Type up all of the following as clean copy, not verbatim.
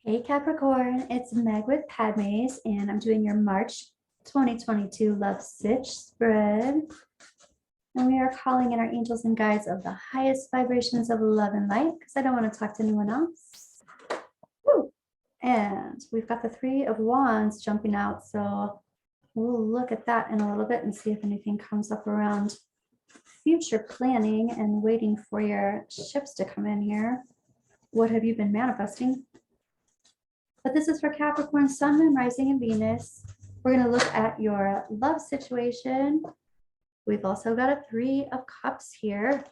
Hey Capricorn, it's Meg with Padmes, and I'm doing your March 2022 Love Sitch spread. And we are calling in our angels and guides of the highest vibrations of love and light because I don't want to talk to anyone else. Woo! And we've got the Three of Wands jumping out, so we'll look at that in a little bit and see if anything comes up around future planning and waiting for your ships to come in here. What have you been manifesting? But this is for Capricorn, Sun, Moon, Rising, and Venus. We're going to look at your love situation. We've also got a Three of Cups here.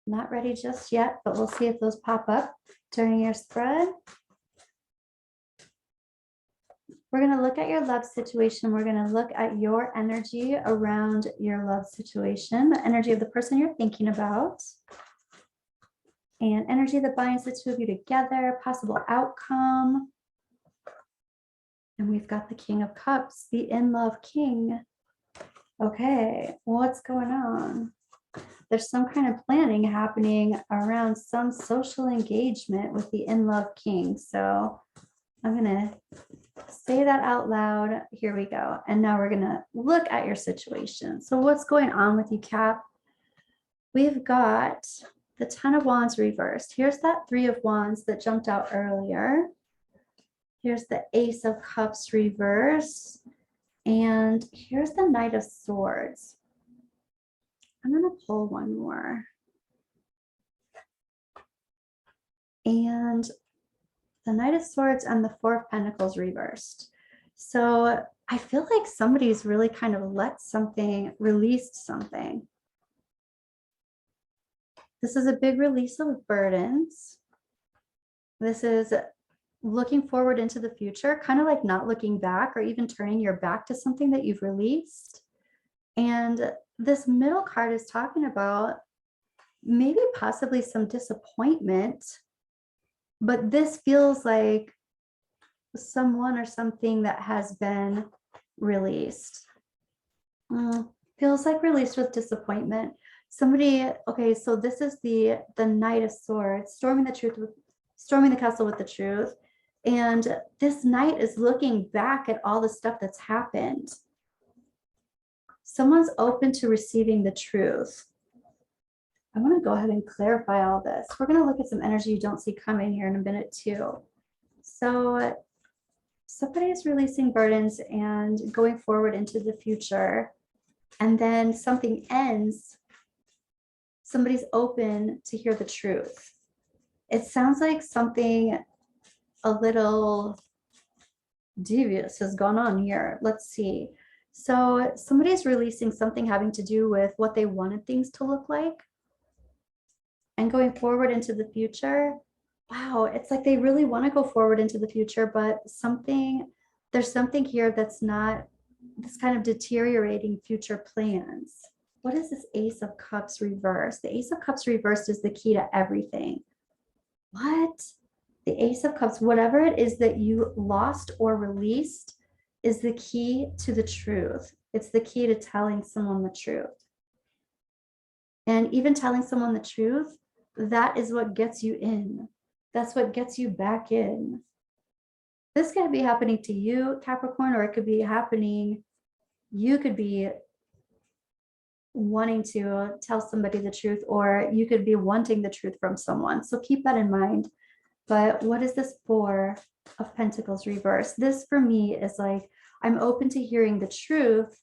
Not ready just yet, but we'll see if those pop up during your spread. We're going to look at your love situation. We're going to look at your energy around your love situation, the energy of the person you're thinking about, and energy that binds the two of you together, possible outcome. And we've got the King of Cups, the in-love king. Okay, what's going on? There's some kind of planning happening around some social engagement with the in-love king. So I'm going to say that out loud. Here we go. And now we're going to look at your situation. So what's going on with you, Cap? We've got the Ten of Wands reversed. Here's that Three of Wands that jumped out earlier. Here's the Ace of Cups reverse. And here's the Knight of Swords. I'm going to pull one more. And the Knight of Swords and the Four of Pentacles reversed. So I feel like somebody's really kind of let something, released something. This is a big release of burdens. This is looking forward into the future, kind of like not looking back or even turning your back to something that you've released. And this middle card is talking about maybe possibly some disappointment, but this feels like someone or something that has been released. Feels like released with disappointment. Somebody, okay, so this is the Knight of Swords, storming the castle with the truth. And this knight is looking back at all the stuff that's happened. Someone's open to receiving the truth. I want to go ahead and clarify all this. We're going to look at some energy you don't see coming here in a minute too. So somebody is releasing burdens and going forward into the future. And then something ends. Somebody's open to hear the truth. It sounds like something a little devious has gone on here. Let's see. So somebody's releasing something having to do with what they wanted things to look like. And going forward into the future, wow, it's like they really want to go forward into the future, but there's something here that's not, this kind of deteriorating future plans. What is this Ace of Cups reversed? The Ace of Cups reversed is the key to everything. What? The Ace of Cups, whatever it is that you lost or released, is the key to the truth. It's the key to telling someone the truth. And even telling someone the truth, that is what gets you in. That's what gets you back in. This could be happening to you, Capricorn, or it could be happening, you could be wanting to tell somebody the truth, or you could be wanting the truth from someone. So keep that in mind. But what is this Four of Pentacles reverse? This for me is like, I'm open to hearing the truth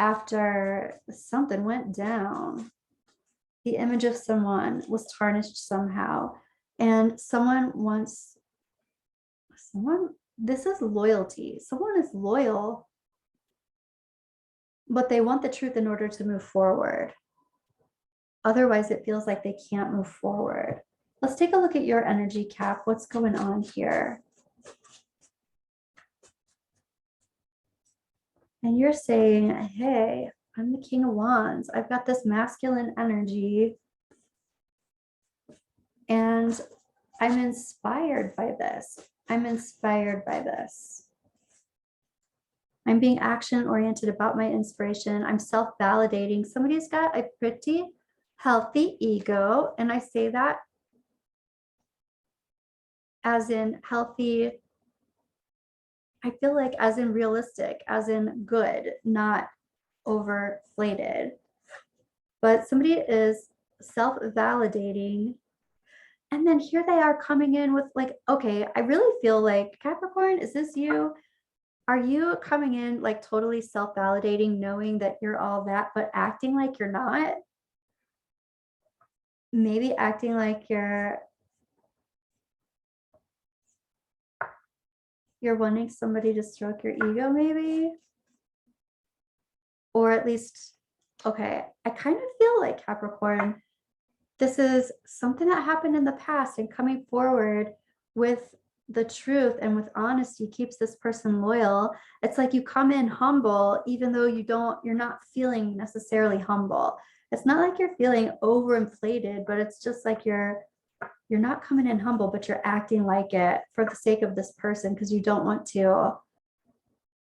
after something went down. The image of someone was tarnished somehow. And this is loyalty. Someone is loyal, but they want the truth in order to move forward. Otherwise, it feels like they can't move forward. Let's take a look at your energy, Cap. What's going on here? And you're saying, hey, I'm the King of Wands. I've got this masculine energy. And I'm inspired by this. I'm inspired by this. I'm being action-oriented about my inspiration. I'm self-validating. Somebody's got a pretty healthy ego. And I say that as in healthy. I feel like as in realistic, as in good, not overflated. But somebody is self-validating. And then here they are coming in with like, okay, I really feel like Capricorn, is this you? Are you coming in like totally self-validating, knowing that you're all that, but acting like you're not? Maybe acting like you're wanting somebody to stroke your ego, maybe? Or at least, okay, I kind of feel like Capricorn, this is something that happened in the past, and coming forward with the truth and with honesty keeps this person loyal. It's like you come in humble, even though you're not feeling necessarily humble. It's not like you're feeling overinflated, but it's just like you're not coming in humble, but you're acting like it for the sake of this person, because you don't want to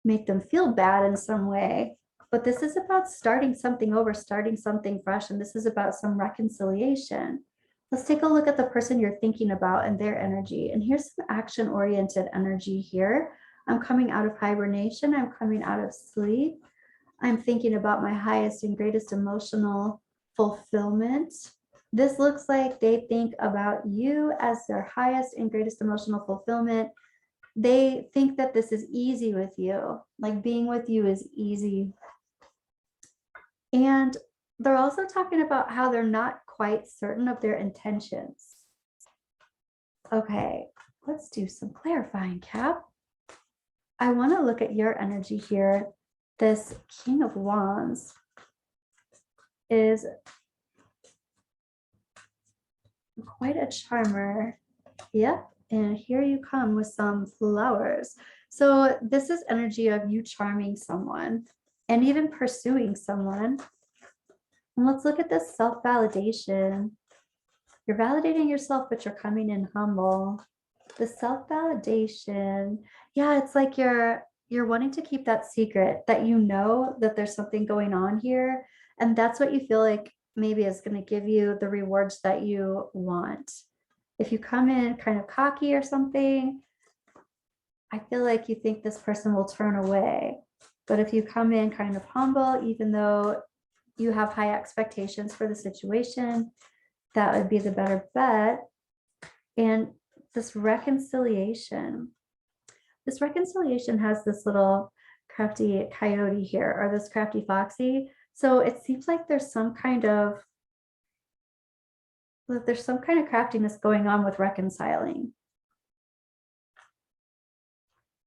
make them feel bad in some way. But this is about starting something over, starting something fresh, and this is about some reconciliation. Let's take a look at the person you're thinking about and their energy. And here's some action-oriented energy here. I'm coming out of hibernation. I'm coming out of sleep. I'm thinking about my highest and greatest emotional fulfillment. This looks like they think about you as their highest and greatest emotional fulfillment. They think that this is easy with you, like being with you is easy. And they're also talking about how they're not quite certain of their intentions. Okay, let's do some clarifying, Cap. I want to look at your energy here. This King of Wands is quite a charmer. Yep, and here you come with some flowers. So this is energy of you charming someone and even pursuing someone. And let's look at this self-validation. You're validating yourself, but you're coming in humble. The self-validation, yeah, it's like you're wanting to keep that secret, that you know that there's something going on here, and that's what you feel like maybe is going to give you the rewards that you want. If you come in kind of cocky or something, I feel like you think this person will turn away. But if you come in kind of humble, even though you have high expectations for the situation, that would be the better bet. And this reconciliation has this little crafty coyote here, or this crafty foxy. So it seems like there's some kind of craftiness going on with reconciling.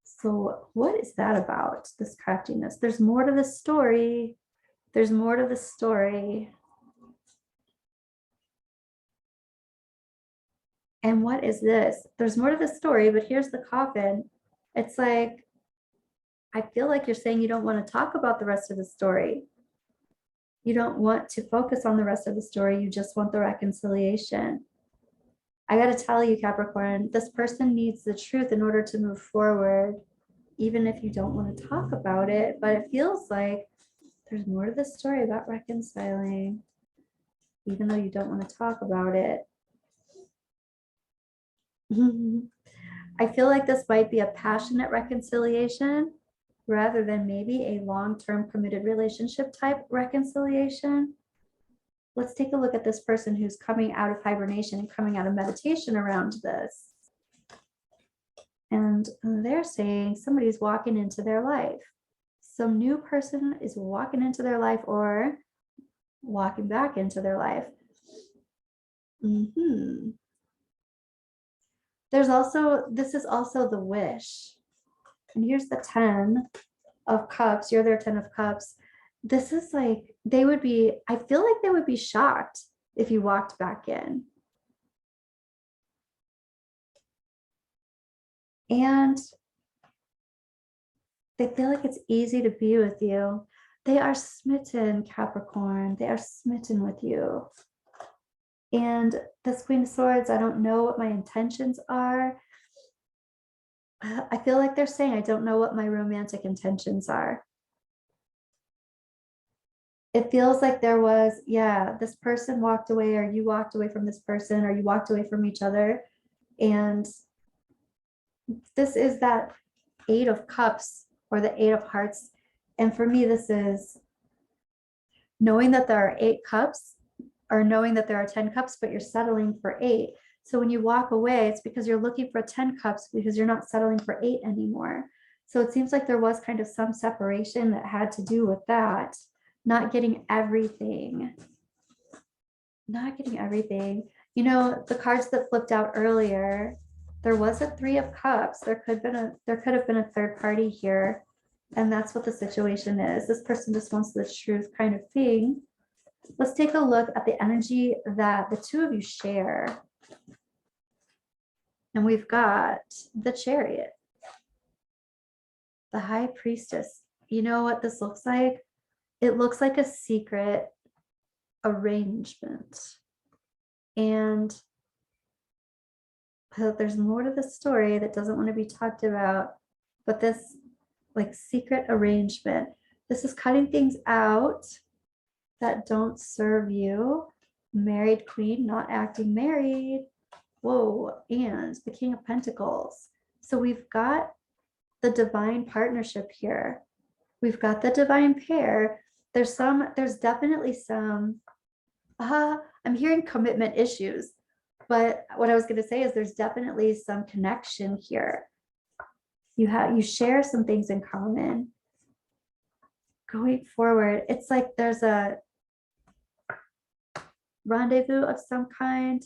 So what is that about, this craftiness? There's more to the story. There's more to the story. And what is this? There's more to the story, but here's the coffin. It's like, I feel like you're saying you don't want to talk about the rest of the story. You don't want to focus on the rest of the story. You just want the reconciliation. I got to tell you, Capricorn, this person needs the truth in order to move forward, even if you don't want to talk about it. But it feels like there's more to the story about reconciling, even though you don't want to talk about it. I feel like this might be a passionate reconciliation rather than maybe a long-term committed relationship type reconciliation. Let's take a look at this person who's coming out of hibernation and coming out of meditation around this. And they're saying somebody's walking into their life. Some new person is walking into their life or walking back into their life. This is also the wish. And here's the 10 of Cups. You're their 10 of Cups. This is like, I feel like they would be shocked if you walked back in. And they feel like it's easy to be with you. They are smitten, Capricorn. They are smitten with you. And this Queen of Swords, I don't know what my intentions are. I feel like they're saying, I don't know what my romantic intentions are. It feels like there was, yeah, this person walked away, or you walked away from this person, or you walked away from each other. And this is that 8 of Cups or the 8 of Hearts. And for me, this is knowing that there are 8 cups, or knowing that there are 10 cups, but you're settling for 8. So when you walk away, it's because you're looking for 10 cups because you're not settling for 8 anymore. So it seems like there was kind of some separation that had to do with that, not getting everything. Not getting everything. You know, the cards that flipped out earlier, there was a 3 of Cups. There could have been a third party here. And that's what the situation is. This person just wants the truth kind of thing. Let's take a look at the energy that the two of you share. And we've got the Chariot, the High Priestess. You know what this looks like? It looks like a secret arrangement. And there's more to the story that doesn't want to be talked about, but this like secret arrangement, this is cutting things out that don't serve you. Married Queen, not acting married. Whoa, and the King of Pentacles. So we've got the divine partnership here. We've got the divine pair. There's definitely some, I'm hearing commitment issues, but what I was going to say is there's definitely some connection here. You share some things in common. Going forward, it's like there's a rendezvous of some kind,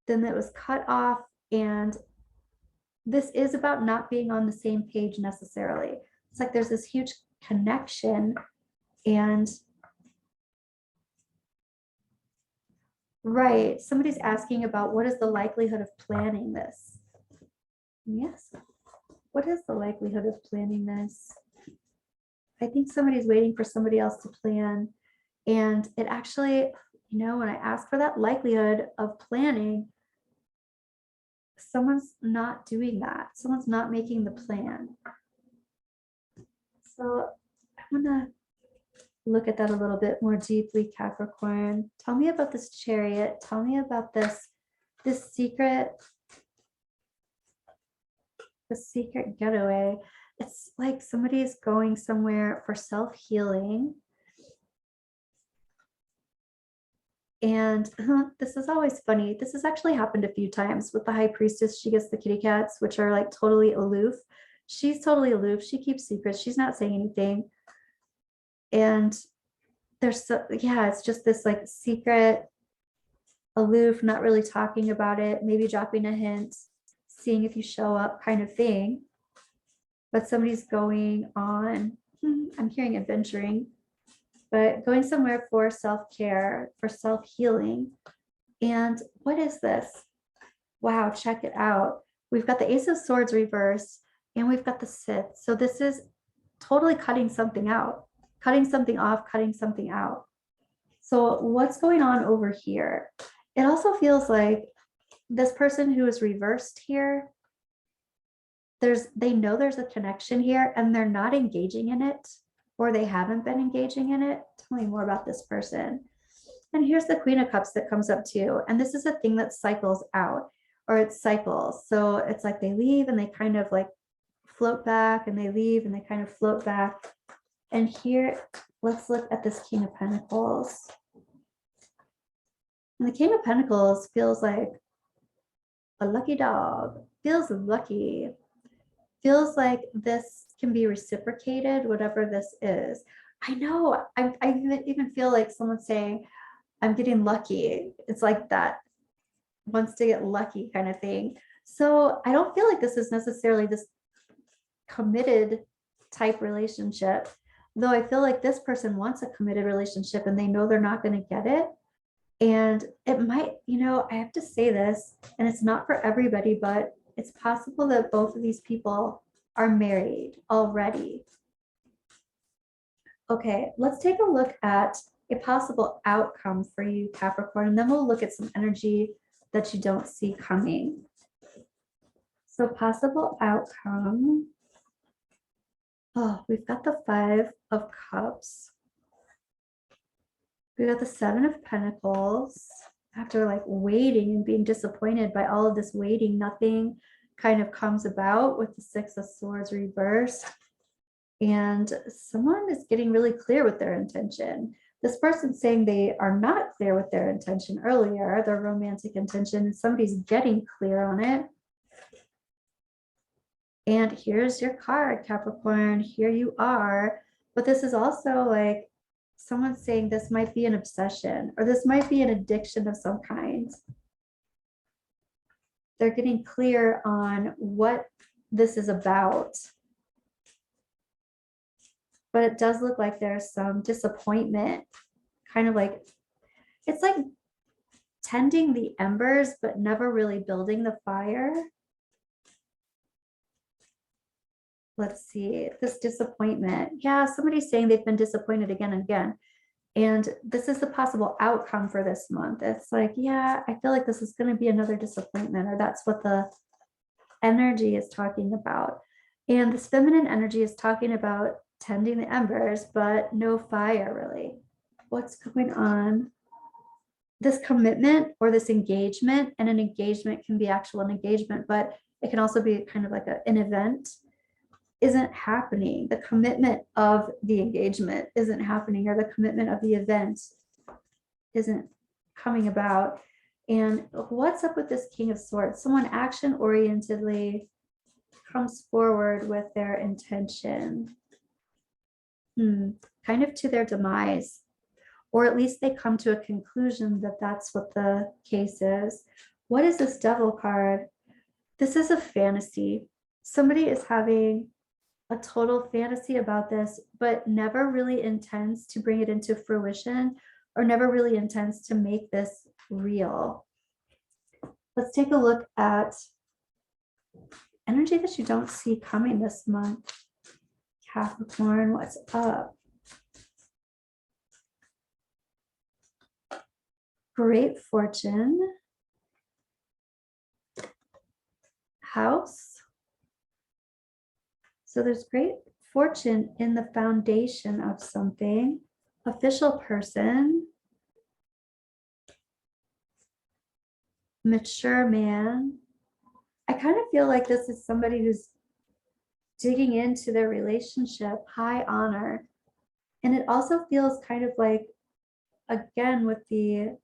then it was cut off, and this is about not being on the same page necessarily. It's like there's this huge connection, and right, somebody's asking about what is the likelihood of planning this. Yes, what is the likelihood of planning this? I think somebody's waiting for somebody else to plan, and it actually, you know, when I ask for that likelihood of planning, someone's not doing that. Someone's not making the plan. So I want to look at that a little bit more deeply, Capricorn. Tell me about this Chariot. Tell me about this secret getaway. It's like somebody's going somewhere for self-healing. And this is always funny. This has actually happened a few times with the High Priestess. She gets the kitty cats, which are like totally aloof. She's totally aloof. She keeps secrets. She's not saying anything. And there's it's just this like secret, aloof, not really talking about it, maybe dropping a hint, seeing if you show up kind of thing. But somebody's going on, I'm hearing adventuring, but going somewhere for self-care, for self-healing. And what is this? Wow, check it out. We've got the Ace of Swords reversed, and we've got the Sith. So this is totally cutting something out, cutting something off, cutting something out. So what's going on over here? It also feels like this person who is reversed here, they know there's a connection here, and they're not engaging in it, or they haven't been engaging in it. Tell me more about this person. And here's the Queen of Cups that comes up too. And this is a thing that cycles out, or it cycles. So it's like they leave and they kind of like float back, and they leave and they kind of float back. And here, let's look at this King of Pentacles. And the King of Pentacles feels like a lucky dog, feels lucky, feels like this can be reciprocated, whatever this is. I know, I even feel like someone's saying, I'm getting lucky. It's like that wants to get lucky kind of thing. So I don't feel like this is necessarily this committed type relationship, though I feel like this person wants a committed relationship and they know they're not going to get it. And it might, you know, I have to say this, and it's not for everybody, but it's possible that both of these people are married already. Okay, let's take a look at a possible outcome for you, Capricorn, and then we'll look at some energy that you don't see coming. So possible outcome. Oh, we've got the 5 of Cups. We got the 7 of Pentacles. After like waiting and being disappointed by all of this waiting, nothing kind of comes about with the Six of Swords reversed. And someone is getting really clear with their intention. This person's saying they are not clear with their intention earlier, their romantic intention, and somebody's getting clear on it. And here's your card, Capricorn. Here you are. But this is also like someone saying this might be an obsession or this might be an addiction of some kind. They're getting clear on what this is about. But it does look like there's some disappointment, kind of like, it's like tending the embers, but never really building the fire. Let's see, this disappointment. Yeah, somebody's saying they've been disappointed again and again. And this is the possible outcome for this month. It's like, yeah, I feel like this is going to be another disappointment, or that's what the energy is talking about. And this feminine energy is talking about tending the embers, but no fire really. What's going on? This commitment or this engagement, and an engagement can be actual an engagement, but it can also be kind of like an event, isn't happening. The commitment of the engagement isn't happening, or the commitment of the event isn't coming about. And what's up with this King of Swords? Someone action orientedly comes forward with their intention, kind of to their demise, or at least they come to a conclusion that that's what the case is. What is this Devil card? This is a fantasy. Somebody is having a total fantasy about this, but never really intends to bring it into fruition, or never really intends to make this real. Let's take a look at energy that you don't see coming this month. Capricorn, what's up? Great fortune. House. So there's great fortune in the foundation of something. Official person. Mature man. I kind of feel like this is somebody who's digging into their relationship, high honor. And it also feels kind of like, again, with the,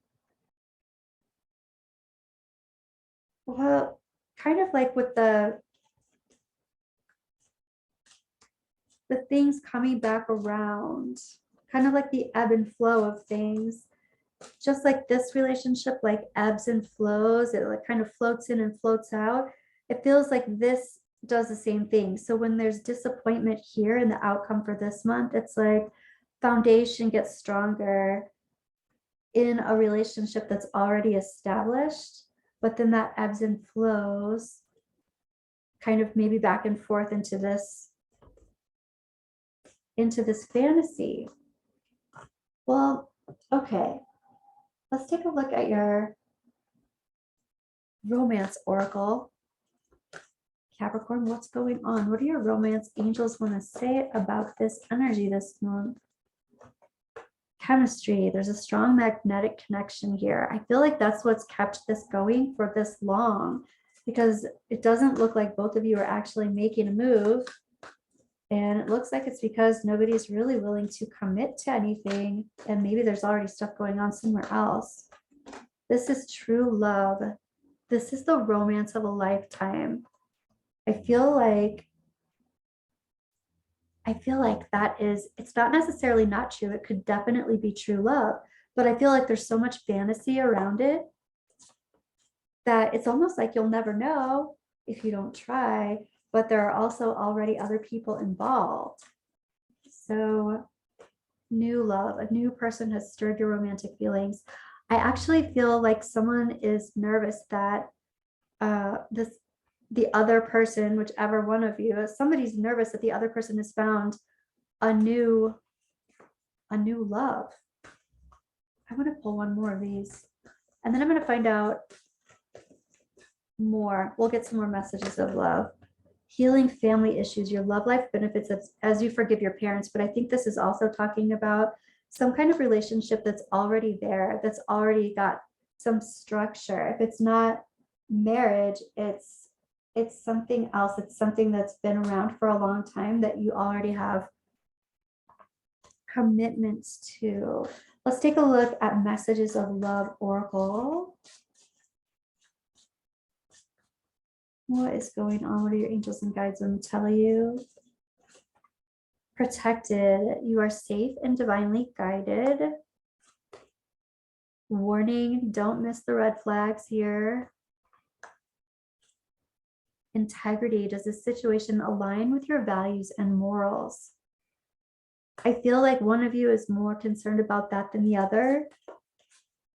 well, kind of like with the things coming back around, kind of like the ebb and flow of things. Just like this relationship, like ebbs and flows, it like kind of floats in and floats out. It feels like this does the same thing. So when there's disappointment here in the outcome for this month, it's like foundation gets stronger in a relationship that's already established, but then that ebbs and flows kind of maybe back and forth into this fantasy. Well, okay, let's take a look at your romance oracle. Capricorn, what's going on? What do your romance angels want to say about this energy this month? Chemistry, there's a strong magnetic connection here. I feel like that's what's kept this going for this long, because it doesn't look like both of you are actually making a move. And it looks like it's because nobody's really willing to commit to anything. And maybe there's already stuff going on somewhere else. This is true love. This is the romance of a lifetime. I feel like that is, it's not necessarily not true. It could definitely be true love, but I feel like there's so much fantasy around it that it's almost like you'll never know if you don't try, but there are also already other people involved. So new love, a new person has stirred your romantic feelings. I actually feel like someone is nervous that the other person, whichever one of you, somebody's nervous that the other person has found a new love. I'm going to pull one more of these, and then I'm going to find out more. We'll get some more messages of love. Healing family issues, your love life benefits as you forgive your parents. But I think this is also talking about some kind of relationship that's already there, that's already got some structure. If it's not marriage, it's it's something else. It's something that's been around for a long time that you already have commitments to. Let's take a look at messages of love oracle. What is going on? What are your angels and guides want to tell you? Protected. You are safe and divinely guided. Warning, don't miss the red flags here. Integrity. Does this situation align with your values and morals? I feel like one of you is more concerned about that than the other.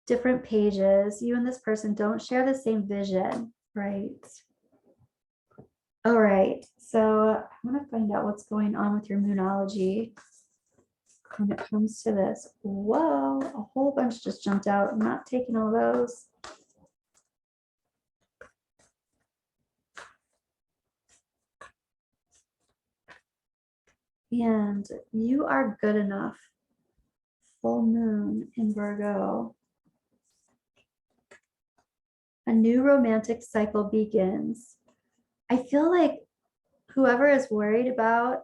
Different pages. You and this person don't share the same vision, right? All right, so I'm going to find out what's going on with your moonology when it comes to this. Whoa, a whole bunch just jumped out. I'm not taking all those. And you are good enough. Full moon in Virgo. A new romantic cycle begins. I feel like whoever is worried about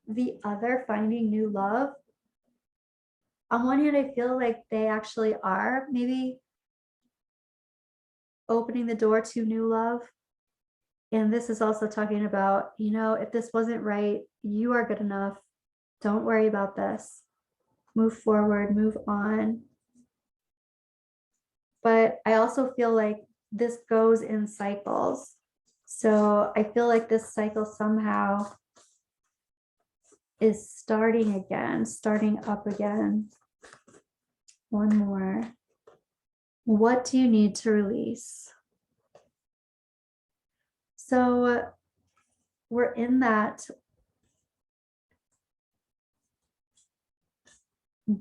the other finding new love, on one hand, I feel like they actually are maybe opening the door to new love. And this is also talking about, you know, if this wasn't right, you are good enough. Don't worry about this. Move forward, move on. But I also feel like this goes in cycles. So I feel like this cycle somehow is starting again, starting up again. One more. What do you need to release? So we're in that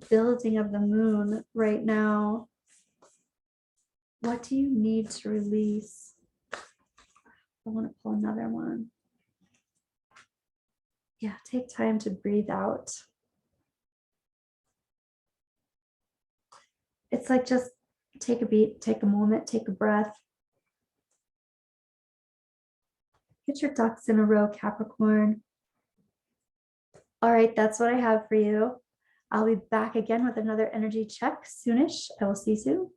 building of the moon right now. What do you need to release? I want to pull another one. Yeah, take time to breathe out. It's like just take a beat, take a moment, take a breath. Get your ducks in a row, Capricorn. All right, that's what I have for you. I'll be back again with another energy check soonish. I will see you soon.